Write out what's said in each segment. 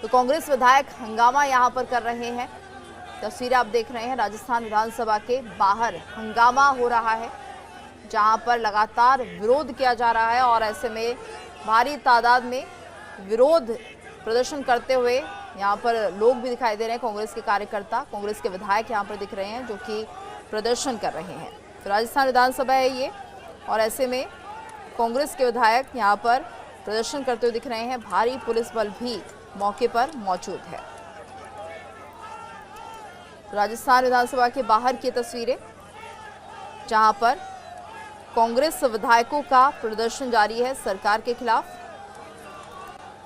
तो कांग्रेस विधायक हंगामा यहां पर कर रहे हैं। तस्वीरें आप देख रहे हैं, राजस्थान विधानसभा के बाहर हंगामा हो रहा है जहां पर लगातार विरोध किया जा रहा है और ऐसे में भारी तादाद में विरोध प्रदर्शन करते हुए यहां पर लोग भी दिखाई दे रहे हैं। कांग्रेस के कार्यकर्ता, कांग्रेस के विधायक यहां पर दिख रहे हैं जो कि प्रदर्शन कर रहे हैं। तो राजस्थान विधानसभा है ये और ऐसे में कांग्रेस के विधायक यहां पर प्रदर्शन करते हुए दिख रहे हैं। भारी पुलिस बल भी मौके पर मौजूद है। राजस्थान विधानसभा के बाहर की तस्वीरें जहां पर कांग्रेस विधायकों का प्रदर्शन जारी है सरकार के खिलाफ।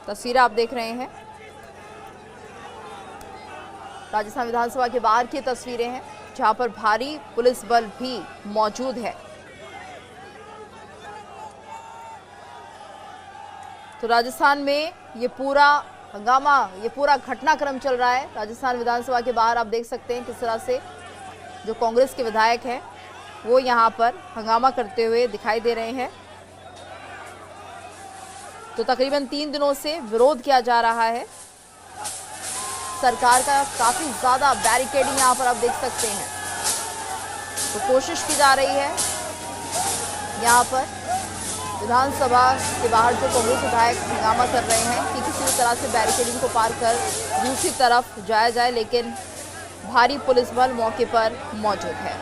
तस्वीरें आप देख रहे हैं, राजस्थान विधानसभा के बाहर की तस्वीरें हैं जहां पर भारी पुलिस बल भी मौजूद है। तो राजस्थान में ये पूरा हंगामा, ये पूरा घटनाक्रम चल रहा है। राजस्थान विधानसभा के बाहर आप देख सकते हैं किस तरह से जो कांग्रेस के विधायक हैं वो यहां पर हंगामा करते हुए दिखाई दे रहे हैं। तो तकरीबन 3 दिनों से विरोध किया जा रहा है सरकार का। काफी ज्यादा बैरिकेडिंग यहां पर आप देख सकते हैं। तो कोशिश की जा रही है यहां पर विधानसभा के बाहर जो कांग्रेस विधायक हंगामा कर रहे हैं कि किसी भी तरह से बैरिकेडिंग को पार कर दूसरी तरफ जाया जाए, लेकिन भारी पुलिस बल मौके पर मौजूद है।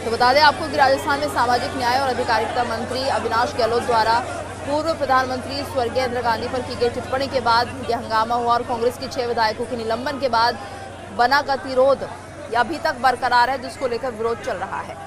तो बता दें आपको कि राजस्थान में सामाजिक न्याय और अधिकारिता मंत्री अविनाश गहलोत द्वारा पूर्व प्रधानमंत्री स्वर्गीय इंदिरा गांधी पर की गई टिप्पणी के बाद यह हंगामा हुआ और कांग्रेस के 6 विधायकों के निलंबन के बाद बना गतिरोध अभी तक बरकरार है, जिसको लेकर विरोध चल रहा है।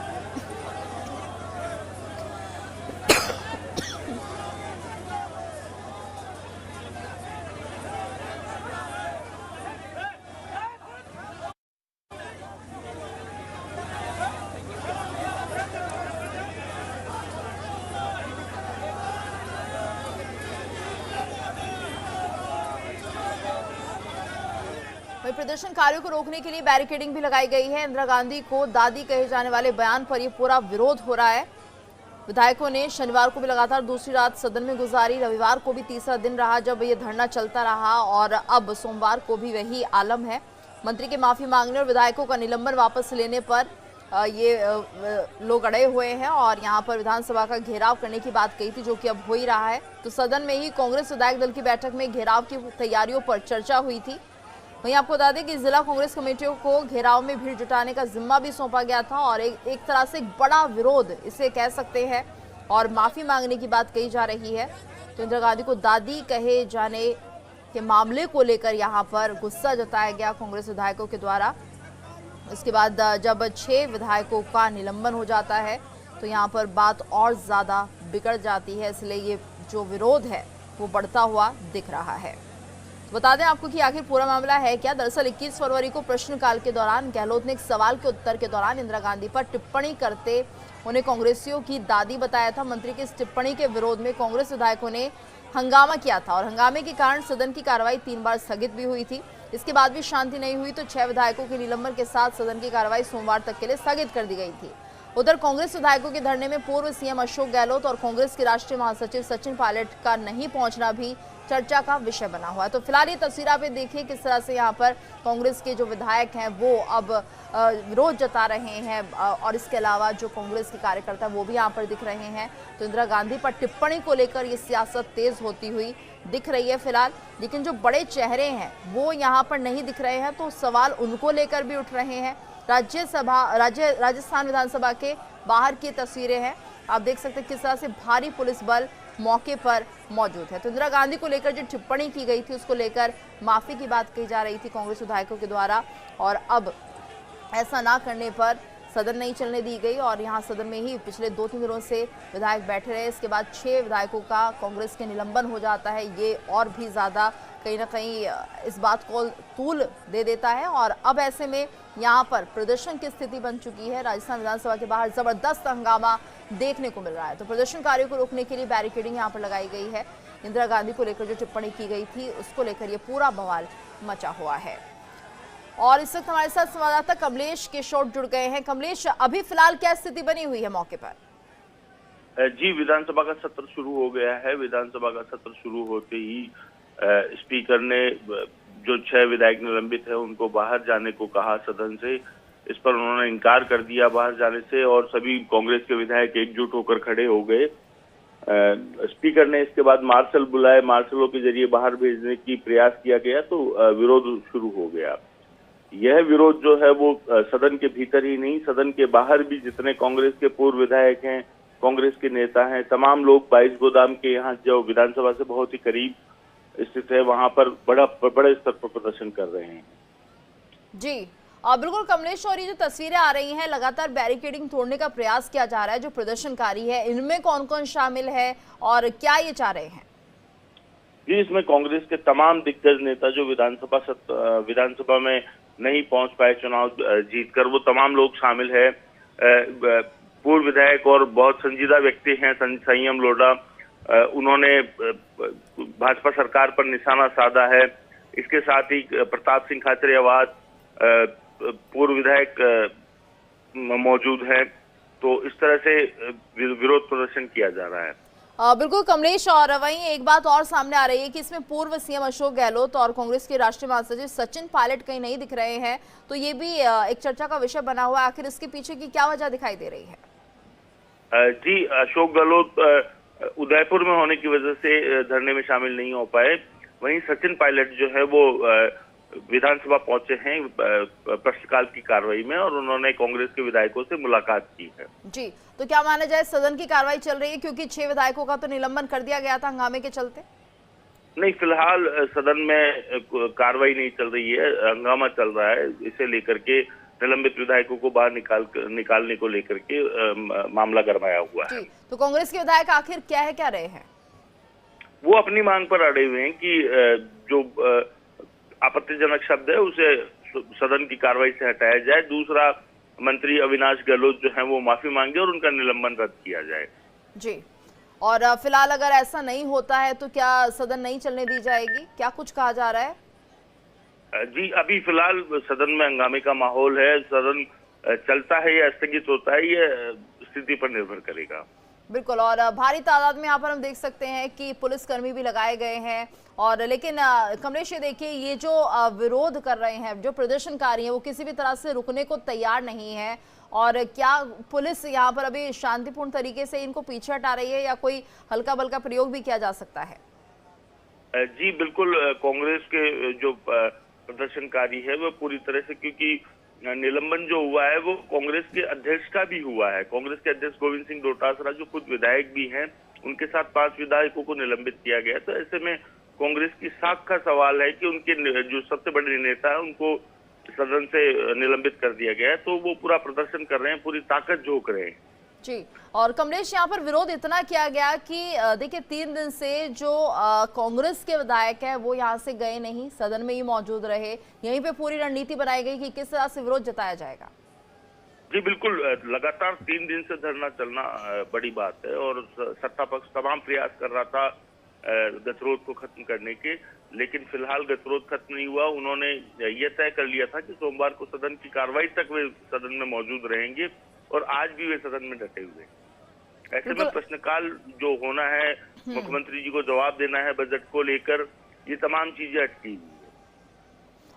वहीं प्रदर्शनकारियों को रोकने के लिए बैरिकेडिंग भी लगाई गई है। इंदिरा गांधी को दादी कहे जाने वाले बयान पर यह पूरा विरोध हो रहा है। विधायकों ने शनिवार को भी लगातार दूसरी रात सदन में गुजारी। रविवार को भी तीसरा दिन रहा जब यह धरना चलता रहा और अब सोमवार को भी वही आलम है। मंत्री के माफी मांगने और विधायकों का निलंबन वापस लेने पर ये लोग अड़े हुए हैं और यहाँ पर विधानसभा का घेराव करने की बात कही थी, जो कि अब हो ही रहा है। तो सदन में ही कांग्रेस विधायक दल की बैठक में घेराव की तैयारियों पर चर्चा हुई थी। वहीं आपको बता दें कि जिला कांग्रेस कमेटियों को घेराव में भीड़ जुटाने का जिम्मा भी सौंपा गया था और एक तरह से एक बड़ा विरोध इसे कह सकते हैं और माफी मांगने की बात कही जा रही है। तो इंदिरा गांधी को दादी कहे जाने के मामले को लेकर यहां पर गुस्सा जताया गया कांग्रेस विधायकों के द्वारा। इसके बाद जब 6 विधायकों का निलंबन हो जाता है तो यहाँ पर बात और ज्यादा बिगड़ जाती है, इसलिए ये जो विरोध है वो बढ़ता हुआ दिख रहा है। बता दें आपको कि आखिर पूरा मामला है क्या। दरअसल 21 फरवरी को प्रश्नकाल के दौरान गहलोत ने एक सवाल के उत्तर के दौरान इंदिरा गांधी पर टिप्पणी करते उन्हें कांग्रेसियों की दादी बताया था। मंत्री की इस टिप्पणी के विरोध में कांग्रेस विधायकों ने हंगामा किया था और हंगामे के कारण सदन की कार्रवाई 3 बार स्थगित भी हुई थी। इसके बाद भी शांति नहीं हुई तो 6 विधायकों के निलंबन के साथ सदन की कार्रवाई सोमवार तक के लिए स्थगित कर दी गई थी। उधर कांग्रेस विधायकों के धरने में पूर्व सीएम अशोक गहलोत और कांग्रेस के राष्ट्रीय महासचिव सचिन पायलट का नहीं पहुंचना भी चर्चा का विषय बना हुआ है। तो फिलहाल ये तस्वीर आप देखिए किस तरह से यहाँ पर कांग्रेस के जो विधायक हैं वो अब विरोध जता रहे हैं और इसके अलावा जो कांग्रेस के कार्यकर्ता वो भी यहाँ पर दिख रहे हैं। तो इंदिरा गांधी पर टिप्पणी को लेकर ये सियासत तेज होती हुई दिख रही है फिलहाल, लेकिन जो बड़े चेहरे हैं वो यहाँ पर नहीं दिख रहे हैं। तो सवाल उनको लेकर भी उठ रहे हैं। राजस्थान विधानसभा के बाहर की तस्वीरें हैं, आप देख सकते हैं किस तरह से भारी पुलिस बल मौके पर मौजूद है। तो इंदिरा गांधी को लेकर जो टिप्पणी की गई थी उसको लेकर माफी की बात कही जा रही थी कांग्रेस विधायकों के द्वारा और अब ऐसा ना करने पर सदन नहीं चलने दी गई और यहाँ सदन में ही पिछले 2-3 दिनों से विधायक बैठे रहे। इसके बाद 6 विधायकों का कांग्रेस के निलंबन हो जाता है। ये और भी ज़्यादा कहीं ना कहीं इस बात को तूल दे देता है और अब ऐसे में यहाँ पर प्रदर्शन की स्थिति बन चुकी है। राजस्थान विधानसभा के बाहर जबरदस्त हंगामा देखने को मिल रहा है। तो प्रदर्शनकारियों को रोकने के लिए बैरिकेडिंग यहाँ पर लगाई गई है। इंदिरा गांधी को लेकर जो टिप्पणी की गई थी उसको लेकर ये पूरा बवाल मचा हुआ है। और इस वक्त हमारे साथ संवाददाता कमलेश केशोट जुड़ गए हैं। कमलेश, अभी फिलहाल क्या स्थिति बनी हुई है मौके पर? जी, विधानसभा का सत्र शुरू हो गया है। विधानसभा का सत्र शुरू होते ही स्पीकर ने जो 6 विधायक निलंबित है उनको बाहर जाने को कहा सदन से। इस पर उन्होंने इनकार कर दिया बाहर जाने से और सभी कांग्रेस के विधायक एकजुट होकर खड़े हो गए। स्पीकर ने इसके बाद मार्शल बुलाए, मार्शलों के जरिए बाहर भेजने की प्रयास किया गया तो विरोध शुरू हो गया। यह विरोध जो है वो सदन के भीतर ही नहीं, सदन के बाहर भी जितने कांग्रेस के पूर्व विधायक हैं, कांग्रेस के नेता हैं, तमाम लोग 22 गोदाम के यहाँ जो विधानसभा से बहुत ही करीब स्थित है वहां पर बड़े स्तर पर प्रदर्शन कर रहे हैं। जी बिल्कुल कमलेश, और ये जो तस्वीरें आ रही हैं, लगातार बैरिकेडिंग तोड़ने का प्रयास किया जा रहा है। जो प्रदर्शनकारी है इनमें कौन कौन शामिल है और क्या ये चाह रहे हैं? जी, इसमें कांग्रेस के तमाम दिग्गज नेता जो विधानसभा में नहीं पहुंच पाए चुनाव जीतकर, वो तमाम लोग शामिल है। पूर्व विधायक और बहुत संजीदा व्यक्ति हैं संयम लोढ़ा, उन्होंने भाजपा सरकार पर निशाना साधा है। इसके साथ ही प्रताप सिंह खाचरियावास पूर्व विधायक मौजूद है। तो इस तरह से विरोध प्रदर्शन किया जा रहा है। बिल्कुल कमलेश, और वहीं एक बात और सामने आ रही है कि इसमें पूर्व सीएम अशोक गहलोत और कांग्रेस के राष्ट्रीय महासचिव सचिन पायलट कहीं नहीं दिख रहे हैं, तो ये भी एक चर्चा का विषय बना हुआ है। आखिर इसके पीछे की क्या वजह दिखाई दे रही है? जी, अशोक गहलोत उदयपुर में होने की वजह से धरने में शामिल नहीं हो पाए। वहीं सचिन पायलट जो है वो विधानसभा पहुंचे हैं प्रश्नकाल की कार्रवाई में और उन्होंने कांग्रेस के विधायकों से मुलाकात की है। जी, तो क्या माना जाए सदन की कार्रवाई चल रही है, क्योंकि 6 विधायकों का तो निलंबन कर दिया गया था हंगामे के चलते? नहीं, फिलहाल सदन में कार्रवाई नहीं चल रही है, हंगामा चल रहा है। इसे लेकर के निलंबित विधायकों को बाहर निकालने को लेकर के मामला गरमाया हुआ है। तो कांग्रेस के विधायक आखिर कह रहे हैं? वो अपनी मांग पर अड़े हुए हैं कि जो आपत्तिजनक शब्द है उसे सदन की कार्रवाई से हटाया जाए। दूसरा, मंत्री अविनाश गहलोत जो है वो माफी मांगे और उनका निलंबन रद्द किया जाए। जी, और फिलहाल अगर ऐसा नहीं होता है तो क्या सदन नहीं चलने दी जाएगी? क्या कुछ कहा जा रहा है? जी, अभी फिलहाल सदन में हंगामे का माहौल है। सदन चलता है या स्थगित होता है, ये स्थिति पर निर्भर करेगा। बिल्कुल, और भारी तादाद में यहाँ पर हम देख सकते हैं कि पुलिसकर्मी भी लगाए गए हैं। और लेकिन कमलेश, ये देखिए, ये जो विरोध कर रहे हैं, जो प्रदर्शनकारी हैं, वो किसी भी तरह से रुकने को तैयार नहीं है। और क्या पुलिस यहाँ पर अभी शांतिपूर्ण तरीके से इनको पीछे हटा रही है या कोई हल्का बल्का प्रयोग भी किया जा सकता है? जी बिल्कुल, कांग्रेस के जो प्रदर्शनकारी है वो पूरी तरह से, क्योंकि निलंबन जो हुआ है वो कांग्रेस के अध्यक्ष का भी हुआ है। कांग्रेस के अध्यक्ष गोविंद सिंह डोटासरा जो खुद विधायक भी हैं, उनके साथ 5 विधायकों को निलंबित किया गया। तो ऐसे में कांग्रेस की साख का सवाल है कि उनके जो सबसे बड़े नेता है उनको सदन से निलंबित कर दिया गया है। तो वो पूरा प्रदर्शन कर रहे हैं, पूरी ताकत झोंक रहे हैं। जी, और कमलेश, यहाँ पर विरोध इतना किया गया कि देखिए 3 दिन से जो कांग्रेस के विधायक है वो यहाँ से गए नहीं, सदन में ही मौजूद रहे। यहीं पे पूरी रणनीति बनाई गई कि किस तरह से विरोध जताया जाएगा। जी बिल्कुल, लगातार 3 दिन से धरना चलना बड़ी बात है और सत्ता पक्ष तमाम प्रयास कर रहा था गतिरोध को खत्म करने के, लेकिन फिलहाल गतिरोध खत्म नहीं हुआ। उन्होंने यह तय कर लिया था कि सोमवार को सदन की कार्रवाई तक वे सदन में मौजूद रहेंगे और आज भी वे सदन में डटे हुए। ऐसे में प्रश्नकाल जो होना है, मुख्यमंत्री जी को जवाब देना है बजट को लेकर, ये तमाम चीजें अटकी हुई है।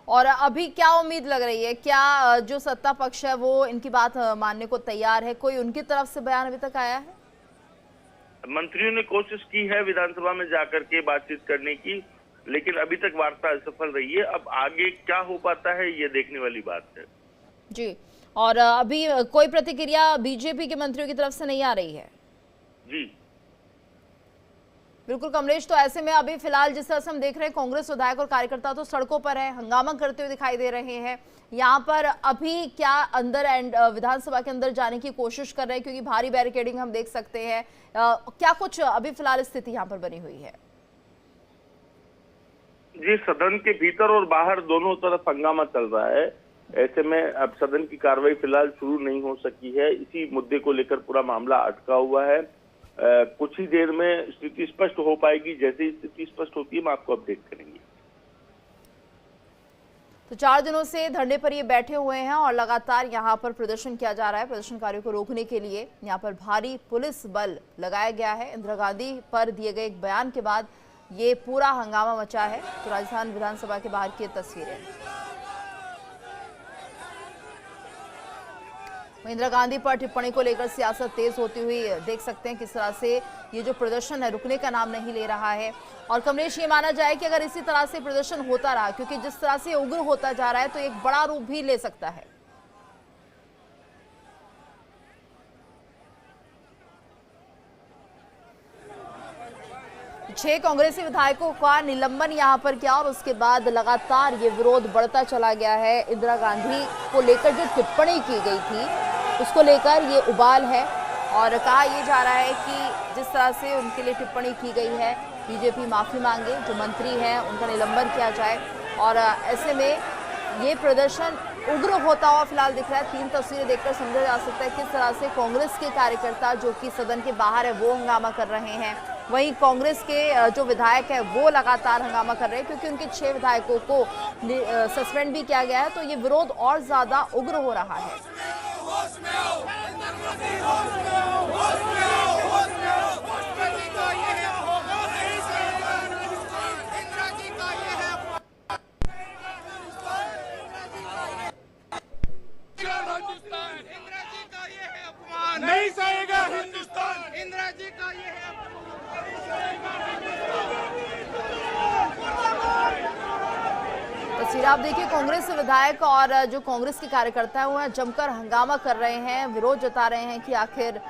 और अभी क्या उम्मीद लग रही है? क्या जो सत्ता पक्ष है वो इनकी बात मानने को तैयार है? कोई उनकी तरफ से बयान अभी तक आया है? मंत्रियों ने कोशिश की है विधानसभा में जाकर के बातचीत करने की, लेकिन अभी तक वार्ता असफल रही है। अब आगे क्या हो पाता है ये देखने वाली बात है। जी, और अभी कोई प्रतिक्रिया बीजेपी के मंत्रियों की तरफ से नहीं आ रही है? जी बिल्कुल कमलेश, तो ऐसे में अभी फिलहाल जिस तरह से हम देख रहे हैं कांग्रेस विधायक और कार्यकर्ता तो सड़कों पर है, हंगामा करते हुए दिखाई दे रहे हैं। यहाँ पर अभी क्या अंदर विधानसभा के अंदर जाने की कोशिश कर रहे हैं, क्योंकि भारी बैरिकेडिंग हम देख सकते हैं। क्या कुछ अभी फिलहाल स्थिति यहाँ पर बनी हुई है? जी, सदन के भीतर और बाहर दोनों तरफ हंगामा चल रहा है। ऐसे में अब सदन की कार्रवाई फिलहाल शुरू नहीं हो सकी है। इसी मुद्दे को लेकर पूरा मामला अटका हुआ है। कुछ ही देर में स्थिति स्पष्ट हो पाएगी। जैसे ही स्थिति स्पष्ट होती है हम आपको अपडेट करेंगे। तो 4 दिनों से धरने पर ये बैठे हुए हैं और लगातार यहाँ पर प्रदर्शन किया जा रहा है। प्रदर्शनकारियों को रोकने के लिए यहाँ पर भारी पुलिस बल लगाया गया है। इंदिरा गांधी पर दिए गए एक बयान के बाद ये पूरा हंगामा मचा है। तो राजस्थान विधानसभा के बाहर की तस्वीरें। इंदिरा गांधी पर टिप्पणी को लेकर सियासत तेज होती हुई देख सकते हैं किस तरह से ये जो प्रदर्शन है रुकने का नाम नहीं ले रहा है। और कमलेश, ये माना जाए कि अगर इसी तरह से प्रदर्शन होता रहा, क्योंकि जिस तरह से उग्र होता जा रहा है, तो एक बड़ा रूप भी ले सकता है। छह कांग्रेसी विधायकों का निलंबन यहां पर किया और उसके बाद लगातार ये विरोध बढ़ता चला गया है। इंदिरा गांधी को लेकर जो टिप्पणी की गई थी उसको लेकर ये उबाल है और कहा यह जा रहा है कि जिस तरह से उनके लिए टिप्पणी की गई है, बीजेपी माफी मांगे, जो मंत्री हैं उनका निलंबन किया जाए। और ऐसे में ये प्रदर्शन उग्र होता हुआ फिलहाल दिख रहा है। 3 तस्वीरें देखकर समझा जा सकता है किस तरह से कांग्रेस के कार्यकर्ता जो कि सदन के बाहर है वो हंगामा कर रहे हैं, वहीं कांग्रेस के जो विधायक है वो लगातार हंगामा कर रहे हैं, क्योंकि उनके 6 विधायकों को सस्पेंड भी किया गया है। तो ये विरोध और ज्यादा उग्र हो रहा है। नहीं सहेगा हिंदुस्तान। इंदिरा जी का ये है। तस्वीर आप देखिए, कांग्रेस विधायक और जो कांग्रेस के कार्यकर्ता हैं वो जमकर हंगामा कर रहे हैं, विरोध जता रहे हैं कि आखिर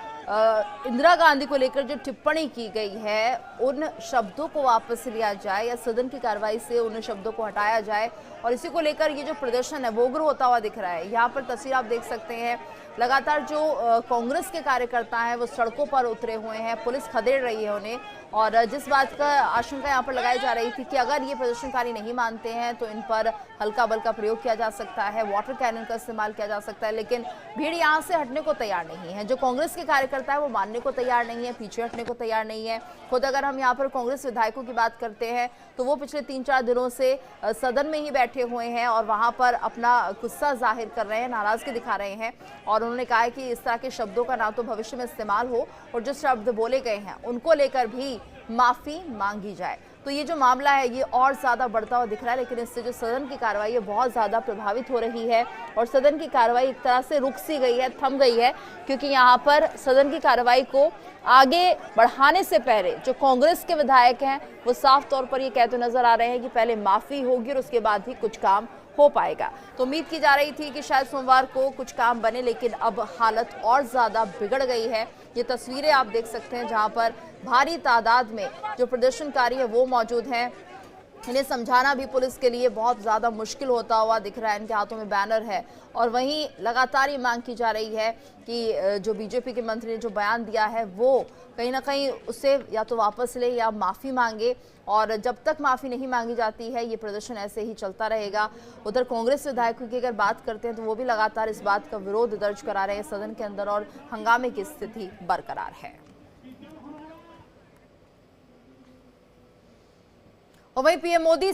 इंदिरा गांधी को लेकर जो टिप्पणी की गई है उन शब्दों को वापस लिया जाए या सदन की कार्रवाई से उन शब्दों को हटाया जाए। और इसी को लेकर ये जो प्रदर्शन है वो उग्र होता हुआ दिख रहा है। यहाँ पर तस्वीर आप देख सकते हैं, लगातार जो कांग्रेस के कार्यकर्ता हैं वो सड़कों पर उतरे हुए हैं, पुलिस खदेड़ रही है उन्हें। और जिस बात का आशंका यहाँ पर लगाई जा रही थी कि अगर ये प्रदर्शनकारी नहीं मानते हैं तो इन पर हल्का बल का प्रयोग किया जा सकता है, वाटर कैनन का इस्तेमाल किया जा सकता है। लेकिन भीड़ यहाँ से हटने को तैयार नहीं है। जो कांग्रेस के कार्यकर्ता है वो मानने को तैयार नहीं है, पीछे हटने को तैयार नहीं है। खुद अगर हम यहाँ पर कांग्रेस विधायकों की बात करते हैं तो वो पिछले 3-4 दिनों से सदन में ही बैठे हुए हैं और वहां पर अपना गुस्सा जाहिर कर रहे हैं, नाराजगी दिखा रहे हैं। और उन्होंने कहा है कि इस तरह के शब्दों का ना तो भविष्य में इस्तेमाल हो और जो शब्द बोले गए हैं उनको लेकर भी माफी मांगी जाए। तो ये जो मामला है ये और ज्यादा बढ़ता हुआ दिख रहा है। लेकिन इससे जो सदन की कार्रवाई है बहुत ज्यादा प्रभावित हो रही है और सदन की कार्रवाई एक तरह से रुक सी गई है, थम गई है, क्योंकि यहाँ पर सदन की कार्रवाई को आगे बढ़ाने से पहले जो कांग्रेस के विधायक हैं वो साफ तौर पर ये कहते नजर आ रहे हैं कि पहले माफी होगी और उसके बाद ही कुछ काम हो पाएगा। तो उम्मीद की जा रही थी कि शायद सोमवार को कुछ काम बने, लेकिन अब हालत और ज्यादा बिगड़ गई है। ये तस्वीरें आप देख सकते हैं जहां पर भारी तादाद में जो प्रदर्शनकारी है वो मौजूद हैं। इन्हें समझाना भी पुलिस के लिए बहुत ज़्यादा मुश्किल होता हुआ दिख रहा है। इनके हाथों में बैनर है और वहीं लगातार ये मांग की जा रही है कि जो बीजेपी के मंत्री ने जो बयान दिया है वो कहीं ना कहीं उसे या तो वापस ले या माफ़ी मांगे। और जब तक माफ़ी नहीं मांगी जाती है ये प्रदर्शन ऐसे ही चलता रहेगा। उधर कांग्रेस विधायकों की अगर बात करते हैं तो वो भी लगातार इस बात का विरोध दर्ज करा रहे हैं सदन के अंदर और हंगामे की स्थिति बरकरार है। और वहीं पीएम मोदी